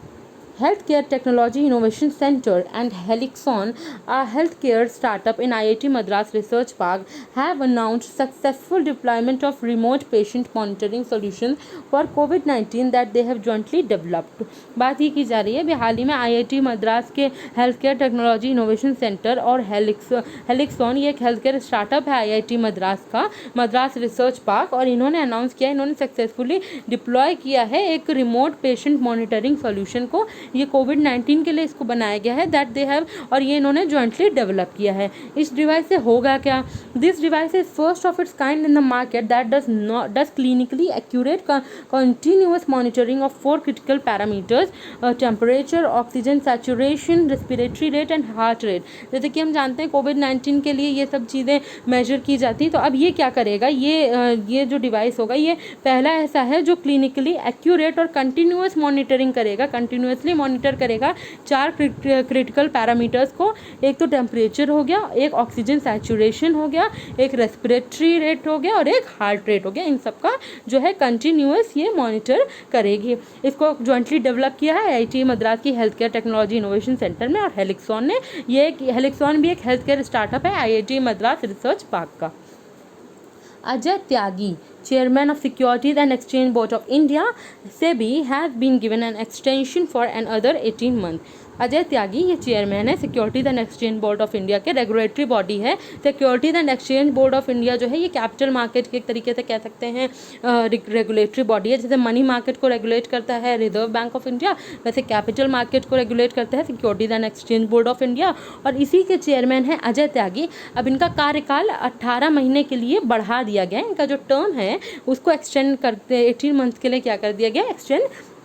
Healthcare Technology Innovation Center and Helixon, a healthcare startup in IIT Madras Research Park, have announced successful deployment of remote patient monitoring solutions for COVID-19 that they have jointly developed। बात ये की जा रही है अभी हाल ही में IIT Madras के healthcare technology innovation centre और हेलिक्सॉन, ये एक हेल्थकेयर स्टार्टअप है IIT मद्रास का, मद्रास रिसर्च पार्क। और इन्होंने अनाउंस किया, इन्होंने सक्सेसफुली डिप्लॉय किया है एक रिमोट पेशेंट मॉनिटरिंग सोल्यूशन को। ये कोविड-19 के लिए इसको बनाया गया है दैट दे हैव, और ये इन्होंने जॉइंटली डेवलप किया है। इस डिवाइस से होगा क्या? This device is first of its kind in the market that does clinically accurate continuous monitoring of 4 critical parameters, temperature, oxygen saturation, respiratory rate and heart rate. जैसे कि हम जानते हैं कोविड-19 के लिए ये सब चीज़ें मेजर की जाती हैं। तो अब ये क्या करेगा? ये जो डिवाइस होगा ये पहला ऐसा है जो क्लिनिकली एक्यूरेट और कंटिन्यूअस मॉनिटरिंग करेगा, कंटिन्यूअसली मॉनिटर करेगा 4 क्रिटिकल पैरामीटर्स को। एक तो टेम्परेचर हो गया, एक ऑक्सीजन सैचुरेशन हो गया, एक रेस्पिरेटरी रेट हो गया और एक हार्ट रेट हो गया। इन सब का जो है कंटिन्यूअस ये मॉनिटर करेगी। इसको जॉइंटली डेवलप किया है IIT मद्रास की health care technology innovation centre में और हेलिक्सॉन ने। हेलिक्सॉन भी एक हेल्थ केयर स्टार्टअप है IIT मद्रास रिसर्च पार्क का। Ajay Tyagi, Chairman of Securities and Exchange Board of India, SEBI, has been given an extension for another 18 months। Ajay Tyagi ये चेयरमैन है securities and exchange board of India के, रेगुलेटरी बॉडी है। Securities and exchange board of India जो है ये capital market के एक तरीके से कह सकते हैं रेगुलेटरी बॉडी है। जैसे मनी मार्केट को रेगुलेट करता है रिजर्व बैंक ऑफ इंडिया, वैसे कैपिटल मार्केट को रेगुलेट करता है securities and exchange board of India, और इसी के चेयरमैन हैं अजय त्यागी। अब इनका कार्यकाल 18 महीने के लिए बढ़ा दिया गया है। इनका जो टर्म है उसको एक्सटेंड करते 18 मंथ के लिए क्या कर दिया गया? एक्सटेंड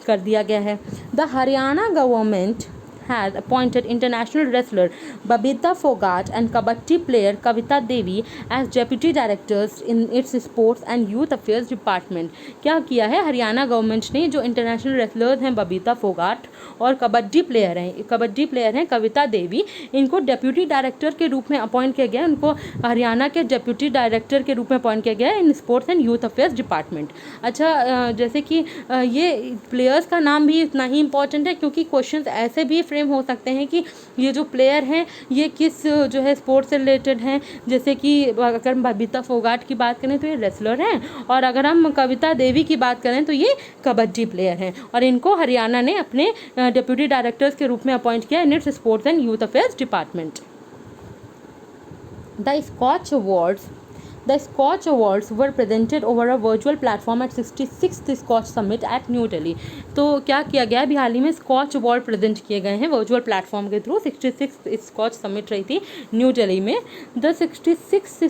कर दिया गया है। The Haryana government has appointed international wrestler Babita Fogart and kabaddi player Kavita Devi as deputy directors in its sports and youth affairs department। क्या किया है हरियाणा गवर्नमेंट ने, जो इंटरनेशनल रेसलर्स हैं बबीता फोगाट और कबड्डी प्लेयर हैं कविता देवी, इनको डेप्यूटी डायरेक्टर के रूप में अपॉइंट किया गया है। उनको हरियाणा के डेप्यूटी डायरेक्टर के रूप में अपॉइंट किया गया है in sports and youth affairs department. अच्छा, जैसे कि ये प्लेयर्स का नाम भी इतना ही इंपॉर्टेंट है क्योंकि क्वेश्चंस ऐसे भी फ्रेम हो सकते हैं कि ये जो प्लेयर हैं ये किस जो है स्पोर्ट्स से रिलेटेड हैं। जैसे कि अगर हम बबीता फोगाट की बात करें तो ये रेसलर हैं, और अगर हम कविता देवी की बात करें तो ये कबड्डी प्लेयर हैं, और इनको हरियाणा ने अपने डिप्यूटी डायरेक्टर्स के रूप में अपॉइंट किया in its sports and youth affairs department. The Scotch Awards were presented over a virtual platform at 66th Scotch Summit at New Delhi। तो क्या किया गया है, अभी हाल ही में स्कॉच अवार्ड प्रेजेंट किए गए हैं वर्चुअल प्लेटफॉर्म के थ्रू। 66th स्कॉच समिट रही थी न्यू दिल्ली में। The 66th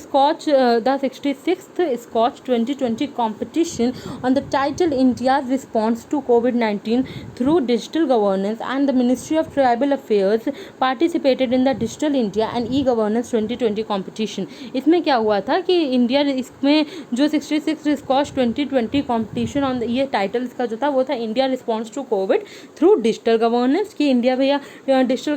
Skoch 2020 competition on the title India's response to COVID-19 through digital governance and the Ministry of Tribal Affairs participated in the Digital India and E-Governance 2020 competition। इसमें क्या हुआ था कि India, इसमें जो 66 स्कॉच 2020 कॉम्पिटिशन ऑन ये title इसका जो था वो था India response to covid through digital governance. कि इंडिया भैया डिजिटल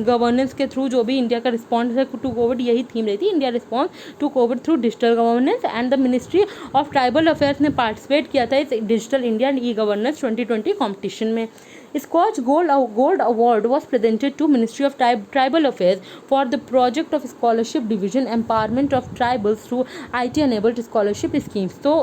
गवर्नेंस के थ्रू जो भी इंडिया का रिस्पॉन्स है टू कोविड, यही थीम रही थी, India response to covid through digital governance. And the ministry of tribal affairs ने पार्टिसिपेट किया था इस digital India and e governance 2020 competition में। Scotch Gold Award was presented to Ministry of Tribal Affairs for the project of scholarship division empowerment of tribals through IT-enabled scholarship schemes। तो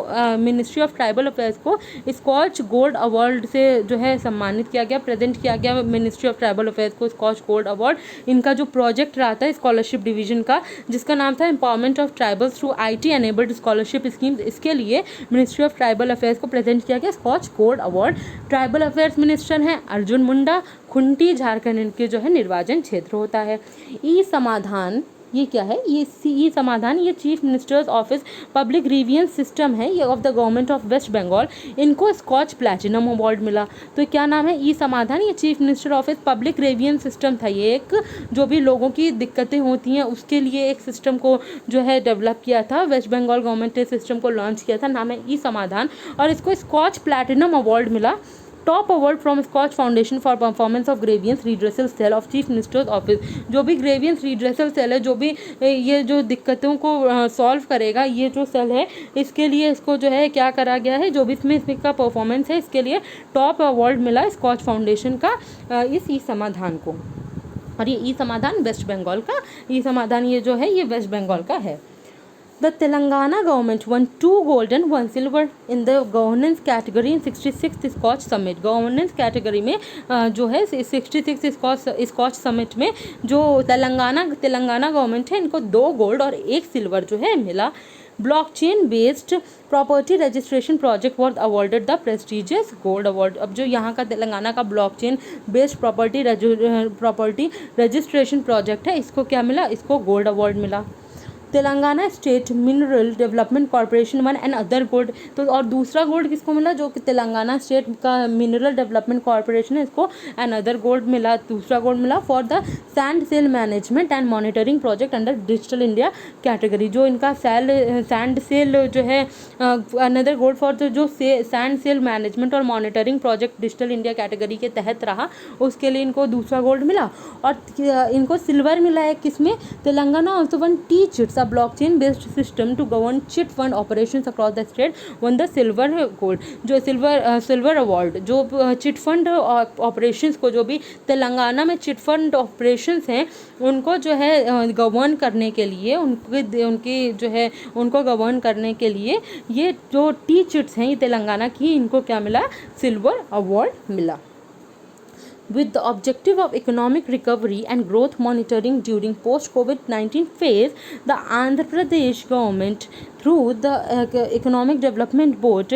ministry of tribal affairs को scotch gold award से जो है सम्मानित किया गया, present किया गया मिनिस्ट्री ऑफ ट्राइबल अफेयर्स को स्कॉच गोल्ड अवार्ड। इनका जो प्रोजेक्ट रहा था स्कॉलरशिप डिवीजन का, जिसका नाम था empowerment of tribals through IT-enabled scholarship schemes, इसके लिए मिनिस्ट्री ऑफ ट्राइबल अफेयर्स को प्रेजेंट किया गया Skoch gold award. Tribal affairs minister हैं अर्जुन मुंडा। खुंटी झारखंड इनके जो है निर्वाचन क्षेत्र होता है। ई समाधान ये क्या है, ये ई समाधान ये chief ministers office public grievance system है ये of the government of West Bengal. इनको स्कॉच प्लैटिनम अवार्ड मिला। तो क्या नाम है, ई समाधान, ये chief minister office public grievance system था। ये एक जो भी लोगों की दिक्कतें होती हैं उसके लिए एक सिस्टम को जो है डेवलप किया था, वेस्ट बंगाल गवर्नमेंट ने सिस्टम को लॉन्च किया था, नाम है ई समाधान, और इसको स्कॉच प्लैटिनम अवार्ड मिला। Top award from Skoch foundation for performance of grievance redressal cell of chief ministers office. जो भी ग्रेवियंस रिड्रेसल सेल है, जो भी ये जो दिक्कतों को सॉल्व करेगा, ये जो सेल है, इसके लिए इसको जो है क्या करा गया है, जो भी इसका परफॉर्मेंस है, इसके लिए टॉप अवार्ड मिला स्कॉच फाउंडेशन का इस ई समाधान को। और ये ई समाधान वेस्ट बंगाल का ई समाधान ये जो है ये वेस्ट बंगाल का है। The Telangana government won 2 gold and 1 silver in the governance category in 66th Scotch Summit। Governance category में जो है 66 स्कॉच समिट में जो तेलंगाना गवर्नमेंट है, इनको 2 गोल्ड और 1 सिल्वर जो है मिला। Blockchain based property registration project was awarded the prestigious gold award. अब जो यहाँ का तेलंगाना का blockchain based property registration project है, इसको क्या मिला, इसको गोल्ड अवार्ड मिला। Telangana state mineral development corporation one and other gold. तो और दूसरा गोल्ड किसको मिला, जो कि तेलंगाना स्टेट का मिनरल डेवलपमेंट कॉर्पोरेशन है, इसको एंड अदर गोल्ड मिला, दूसरा गोल्ड मिला for the sand cell management and monitoring project under digital India category. जो इनका सैंड सेल जो है अनदर गोल्ड फॉर जो सैंड सेल मैनेजमेंट और monitoring project digital India category के तहत रहा, उसके लिए इनको दूसरा गोल्ड मिला। और इनको सिल्वर मिला है किसमें, Telangana also one teach a blockchain based system to govern chit fund operations across the state won the silver gold। जो सिल्वर अवार्ड जो चिट फंड ऑपरेशंस को, जो भी तेलंगाना में चिट फंड ऑपरेशंस हैं उनको जो है गवर्न करने के लिए, उनकी जो है उनको गवर्न करने के लिए ये जो टी चिट्स हैं ये तेलंगाना की, इनको क्या मिला, सिल्वर अवार्ड मिला। With the objective of economic recovery and growth monitoring during post-COVID-19 phase, the Andhra Pradesh government through the Economic Development Board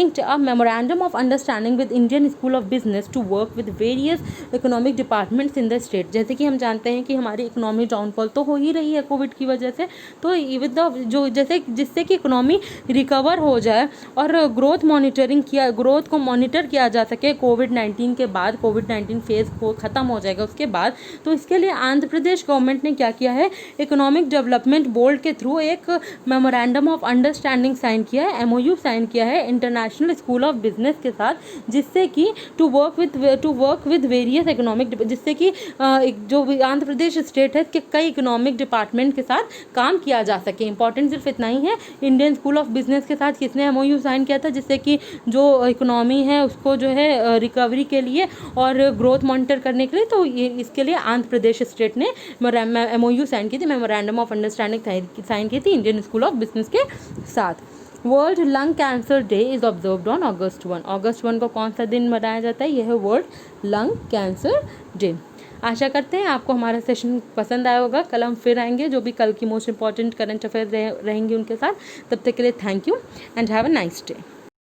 inked a memorandum of understanding with Indian School of Business to work with various economic departments in the state। जैसे कि हम जानते हैं कि हमारी economy downfall तो हो ही रही है कोविड की वजह से, तो विद द जो जैसे जिससे कि इकोनॉमी रिकवर हो जाए और ग्रोथ को मॉनिटर किया जा सके कोविड-19 के बाद, कोविड-19 स्टार्टिंग फेज़ को ख़त्म हो जाएगा उसके बाद, तो इसके लिए आंध्र प्रदेश गवर्नमेंट ने क्या किया है, इकोनॉमिक डेवलपमेंट बोर्ड के थ्रू एक मेमोरेंडम ऑफ अंडरस्टैंडिंग साइन किया है, MOU साइन किया है इंटरनेशनल स्कूल ऑफ बिजनेस के साथ, जिससे कि to work with various economic, जिससे कि जो आंध्र प्रदेश स्टेट है कि कई इकोनॉमिक डिपार्टमेंट के साथ काम किया जा सके। इंपॉर्टेंट सिर्फ इतना ही है, इंडियन स्कूल ऑफ बिजनेस के साथ किसने MOU साइन किया था, जिससे कि जो इकोनॉमी है उसको जो है रिकवरी के लिए और ग्रोथ मॉनिटर करने के लिए, तो ये इसके लिए आंध्र प्रदेश स्टेट ने MOU साइन की थी, मेमोरेंडम ऑफ अंडरस्टैंडिंग साइन की थी इंडियन स्कूल ऑफ बिजनेस के साथ। World lung cancer day is observed on August 1। August 1 को कौन सा दिन मनाया जाता है, यह है वर्ल्ड लंग कैंसर डे। आशा करते हैं आपको हमारा सेशन पसंद आया होगा। कल हम फिर आएंगे, जो भी कल की मोस्ट इंपॉर्टेंट करंट अफेयर रहेंगे उनके साथ। तब तक के लिए thank you and have a nice day.